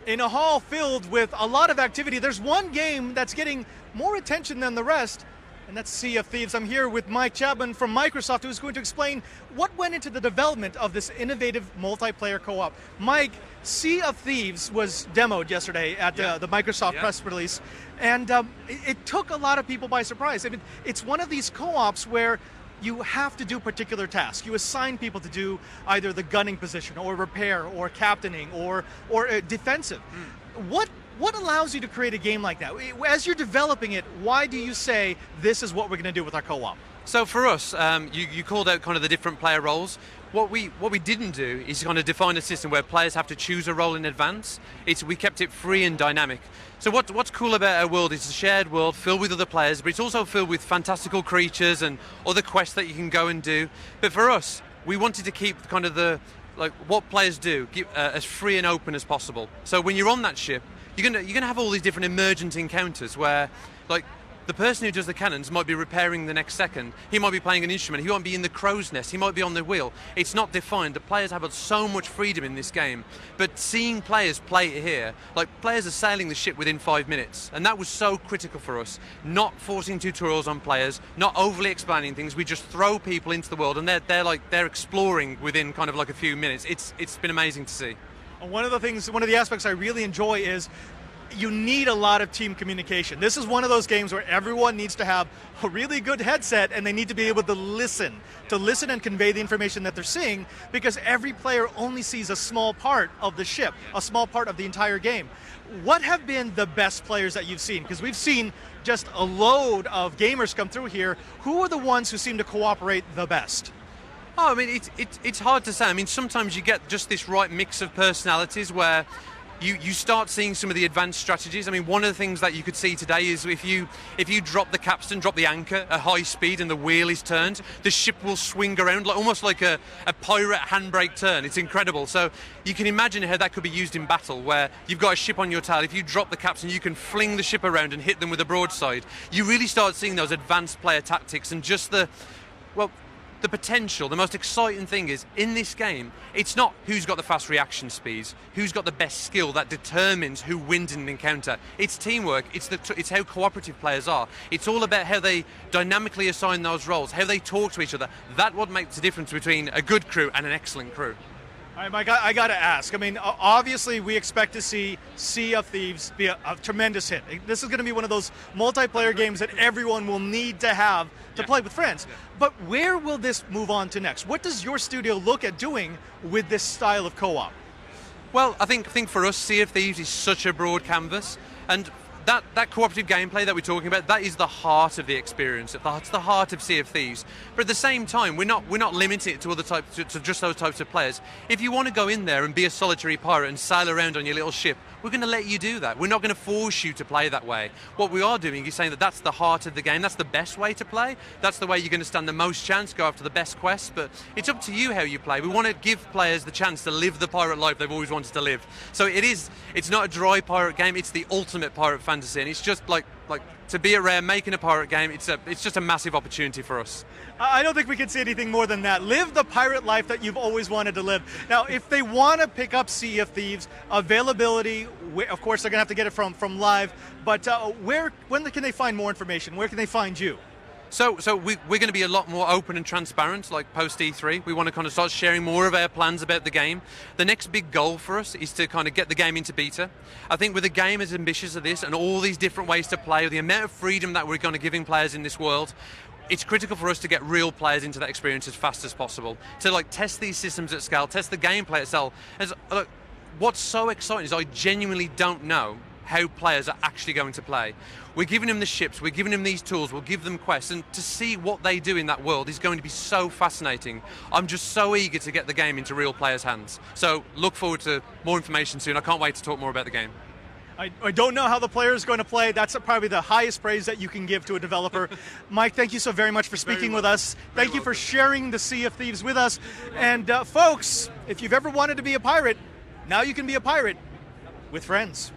In a hall filled with a lot of activity, there's one game that's getting more attention than the rest, and that's Sea of Thieves. I'm here with Mike Chapman from Microsoft, who's going to explain what went into the development of this innovative multiplayer co-op. Mike, Sea of Thieves was demoed yesterday at the Microsoft press release, and it took a lot of people by surprise. I mean, it's one of these co-ops where you have to do particular tasks. You assign people to do either the gunning position or repair or captaining or defensive. What allows you to create a game like that? As you're developing it, why do you say this is what we're going to do with our co-op? So for us, you called out kind of the different player roles. What we didn't do is kind of define a system where players have to choose a role in advance. We kept it free and dynamic. So what's cool about our world is a shared world filled with other players, but it's also filled with fantastical creatures and other quests that you can go and do. But for us, we wanted to keep kind of what players do as free and open as possible. So when you're on that ship, you're gonna have all these different emergent encounters where, like, the person who does the cannons might be repairing the next second. He might be playing an instrument. He might be in the crow's nest. He might be on the wheel. It's not defined. The players have so much freedom in this game. But seeing players play it here, like, players are sailing the ship within 5 minutes. And that was so critical for us. Not forcing tutorials on players, not overly explaining things. We just throw people into the world and they're exploring within kind of like a few minutes. It's been amazing to see. One of the aspects I really enjoy is you need a lot of team communication. This is one of those games where everyone needs to have a really good headset and they need to be able to listen and convey the information that they're seeing, because every player only sees a small part of the ship, a small part of the entire game. What have been the best players that you've seen? Because we've seen just a load of gamers come through here. Who are the ones who seem to cooperate the best? Oh, I mean, it's hard to say. I mean, sometimes you get just this right mix of personalities where you start seeing some of the advanced strategies. I mean, one of the things that you could see today is if you drop the capstan, drop the anchor at high speed and the wheel is turned, the ship will swing around almost like a pirate handbrake turn. It's incredible. So you can imagine how that could be used in battle, where you've got a ship on your tail. If you drop the capstan, you can fling the ship around and hit them with a broadside. You really start seeing those advanced player tactics and just the potential. The most exciting thing is, in this game, it's not who's got the fast reaction speeds, who's got the best skill that determines who wins in an encounter. It's teamwork, it's how cooperative players are. It's all about how they dynamically assign those roles, how they talk to each other. That's what makes the difference between a good crew and an excellent crew. All right, Mike, I got to ask. I mean, obviously we expect to see Sea of Thieves be a tremendous hit. This is going to be one of those multiplayer games that everyone will need to have to play with friends. But where will this move on to next? What does your studio look at doing with this style of co-op? Well, I think for us, Sea of Thieves is such a broad canvas, and that cooperative gameplay that we're talking about, that is the heart of the experience. It's the heart of Sea of Thieves. But at the same time, we're not limiting it to to just those types of players. If you want to go in there and be a solitary pirate and sail around on your little ship, we're going to let you do that. We're not going to force you to play that way. What we are doing is saying that that's the heart of the game. That's the best way to play. That's the way you're going to stand the most chance, go after the best quests. But it's up to you how you play. We want to give players the chance to live the pirate life they've always wanted to live. So it's not a dry pirate game. It's the ultimate pirate fantasy, and it's just like to be at Rare making a pirate game. It's just a massive opportunity for us. I don't think we can say anything more than that. Live the pirate life that you've always wanted to live. Now, if they want to pick up Sea of Thieves, availability, of course they're going to have to get it from Live, but when can they find more information? Where can they find you? So we're going to be a lot more open and transparent, like post E3. We want to kind of start sharing more of our plans about the game. The next big goal for us is to kind of get the game into beta. I think with a game as ambitious as this and all these different ways to play, the amount of freedom that we're going to giving players in this world, it's critical for us to get real players into that experience as fast as possible. To test these systems at scale, test the gameplay at scale. What's so exciting is I genuinely don't know how players are actually going to play. We're giving them the ships, we're giving them these tools, we'll give them quests, and to see what they do in that world is going to be so fascinating. I'm just so eager to get the game into real players' hands. So look forward to more information soon. I can't wait to talk more about the game. I don't know how the player is going to play. That's probably the highest praise that you can give to a developer. Mike, thank you so very much for speaking with us. Thank you for sharing the Sea of Thieves with us. And folks, if you've ever wanted to be a pirate, now you can be a pirate with friends.